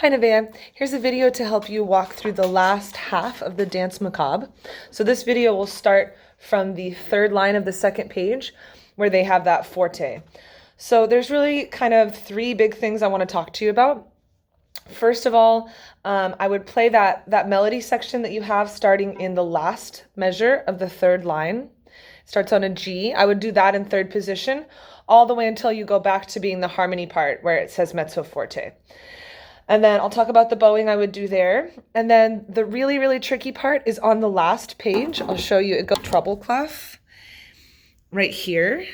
Hi Nevaeh, here's a video to help you walk through the last half of the dance macabre. So this video will start from the third line of the second page where they have that forte. So there's really kind of three big things I want to talk to you about. First of all, I would play that melody section that you have starting in the last measure of the third line. It starts on a G. I would do that in third position all the way until you go back to being the harmony part where it says mezzo forte. And then I'll talk about the bowing I would do there. And then the really, really tricky part is on the last page. I'll show you. It goes treble clef right here.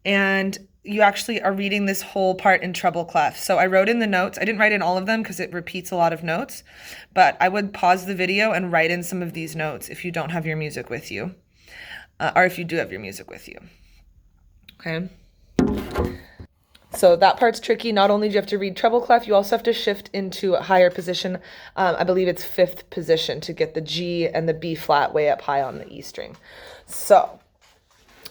And you actually are reading this whole part in treble clef. So I wrote in the notes. I didn't write in all of them because it repeats a lot of notes. But I would pause the video and write in some of these notes if you don't have your music with you. Or if you do have your music with you. Okay. So that part's tricky. Not only do you have to read treble clef, you also have to shift into a higher position. I believe it's fifth position to get the G and the B flat way up high on the E string. So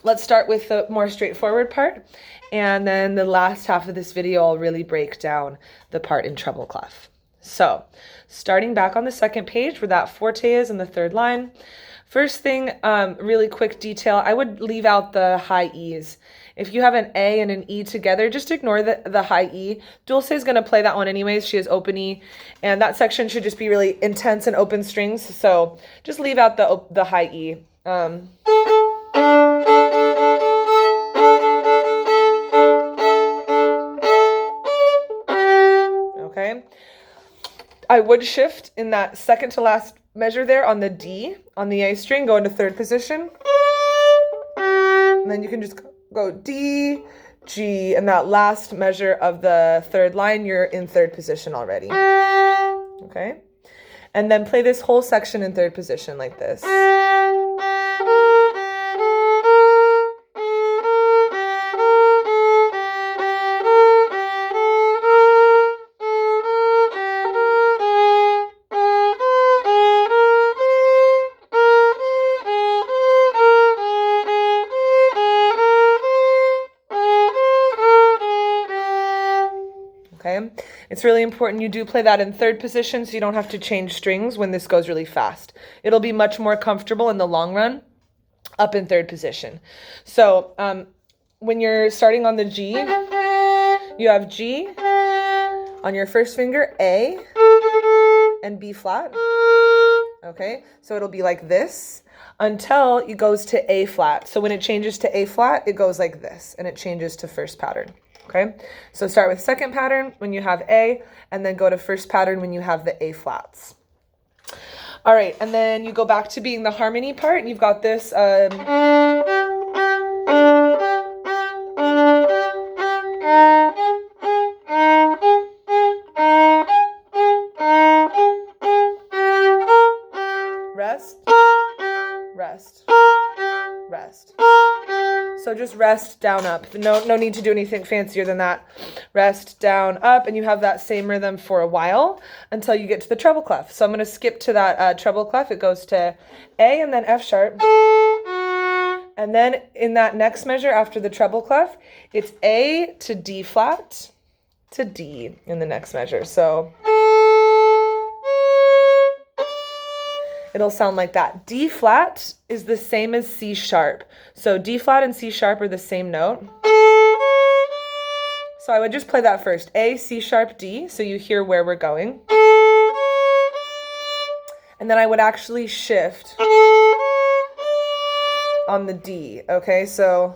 let's start with the more straightforward part. And then the last half of this video, I'll really break down the part in treble clef. So starting back on the second page where that forte is in the third line. First thing, really quick detail, I would leave out the high E's. If you have an A and an E together, just ignore the high E. Dulce is going to play that one anyways. She has open E, and that section should just be really intense and open strings. So just leave out the high E. Okay. I would shift in that second to last measure there on the D, on the A string, go into third position. And then you can just go D, G, and that last measure of the third line, you're in third position already. Okay? And then play this whole section in third position like this. Okay, it's really important you do play that in third position so you don't have to change strings when this goes really fast. It'll be much more comfortable in the long run up in third position. So when you're starting on the G, you have G on your first finger, A, and B flat. Okay, so it'll be like this until it goes to A flat. So when it changes to A flat, it goes like this and it changes to first pattern. Okay, so start with second pattern when you have A, and then go to first pattern when you have the A flats. All right, and then you go back to being the harmony part, and you've got this. Rest, rest, rest. So just rest, down, up. No need to do anything fancier than that. Rest, down, up, and you have that same rhythm for a while until you get to the treble clef. So I'm going to skip to that treble clef. It goes to A and then F sharp. And then in that next measure after the treble clef, it's A to D flat to D in the next measure. So it'll sound like that. D flat is the same as C sharp. So D flat and C sharp are the same note. So I would just play that first. A, C sharp, D, so you hear where we're going. And then I would actually shift on the D, okay? So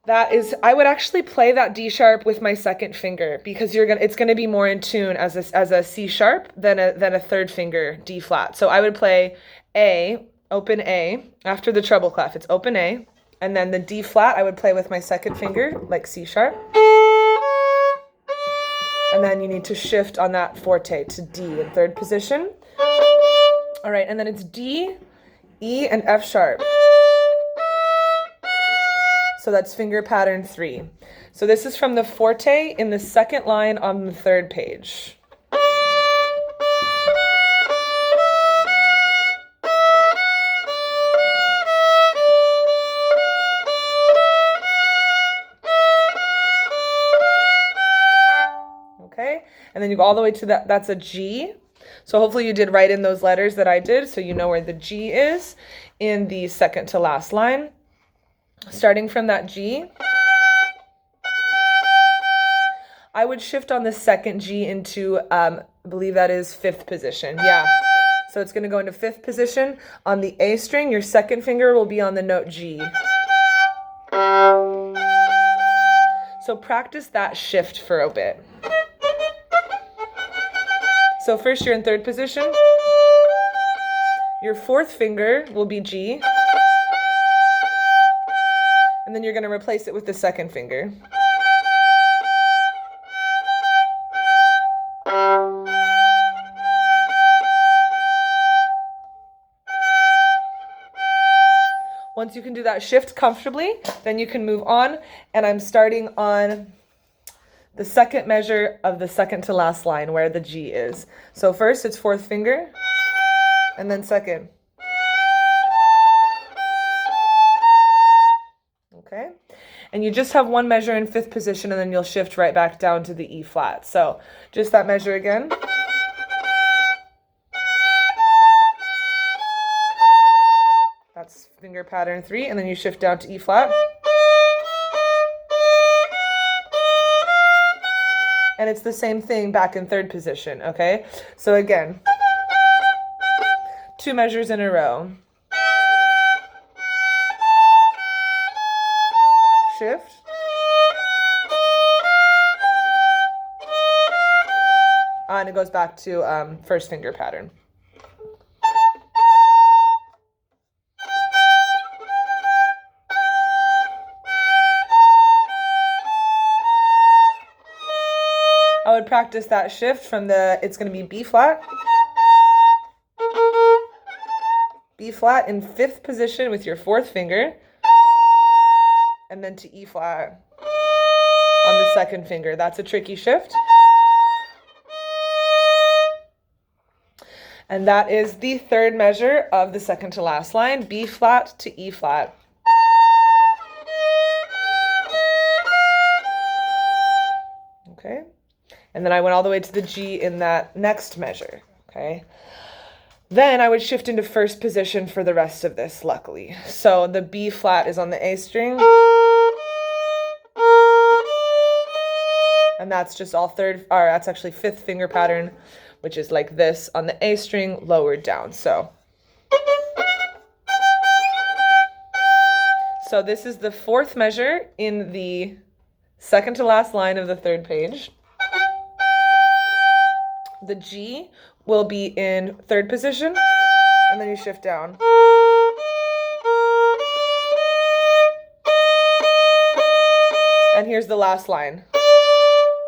that is, I would actually play that D sharp with my second finger because it's gonna be more in tune as a C sharp than a third finger D flat. So I would play A, open A, after the treble clef, it's open A, and then the D flat I would play with my second finger, like C sharp. And then you need to shift on that forte to D in third position. All right, and then it's D, E, and F sharp. So that's finger pattern 3. So this is from the forte in the second line on the third page. Okay, and then you go all the way to that, that's a G. So hopefully you did write in those letters that I did, so you know where the G is in the second to last line. Starting from that G, I would shift on the second G into, I believe that is fifth position. Yeah. So it's going to go into fifth position. On the A string, your second finger will be on the note G. So practice that shift for a bit. So first you're in third position. Your fourth finger will be G. And then you're going to replace it with the second finger. Once you can do that shift comfortably, then you can move on. And I'm starting on the second measure of the second to last line where the G is. So first it's fourth finger, and then second. Okay, and you just have one measure in fifth position, and then you'll shift right back down to the E flat. So just that measure again. That's finger pattern 3, and then you shift down to E flat. And it's the same thing back in third position, okay? So again, 2 measures in a row. Shift. And it goes back to first finger pattern. I would practice that shift from it's going to be B flat. B flat in fifth position with your fourth finger. And then to E flat on the second finger. That's a tricky shift. And that is the third measure of the second to last line, B flat to E flat. Okay. And then I went all the way to the G in that next measure, okay? Then I would shift into first position for the rest of this, luckily. So the B flat is on the A string. And that's just all that's actually fifth finger pattern, which is like this on the A string, lowered down. So this is the fourth measure in the second to last line of the third page. The G will be in third position, and then you shift down. And here's the last line.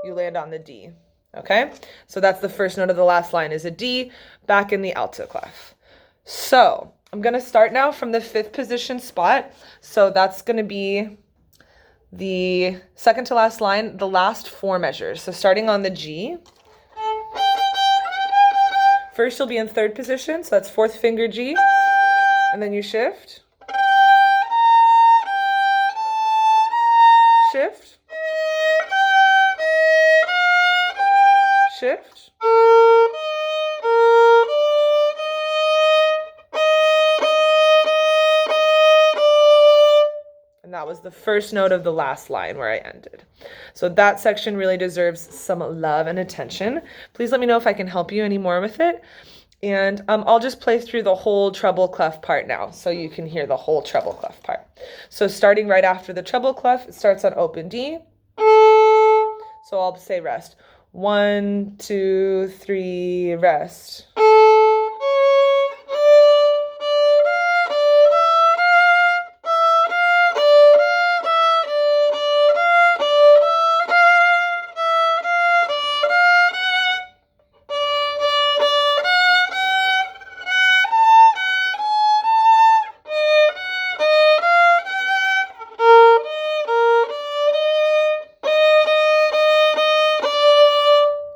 You land on the D, okay? So that's the first note of the last line is a D, back in the alto clef. So I'm gonna start now from the fifth position spot. So that's gonna be the second to last line, the last 4 measures. So starting on the G, first you'll be in third position, so that's fourth finger G, and then you shift, shift, shift, and that was the first note of the last line where I ended. So that section really deserves some love and attention. Please let me know if I can help you any more with it. And I'll just play through the whole treble clef part now so you can hear the whole treble clef part. So starting right after the treble clef, it starts on open D. So I'll say rest. 1, 2, 3, rest.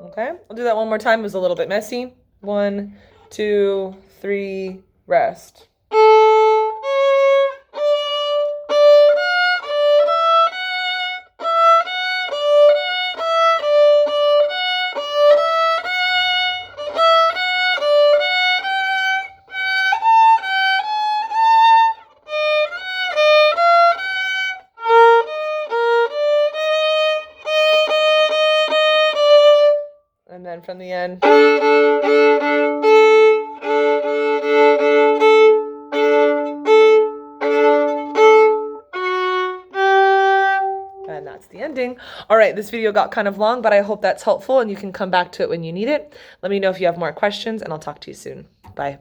Okay, I'll do that one more time. It was a little bit messy. 1, 2, 3, rest. And then from the end. And that's the ending. All right, this video got kind of long, but I hope that's helpful and you can come back to it when you need it. Let me know if you have more questions and I'll talk to you soon. Bye.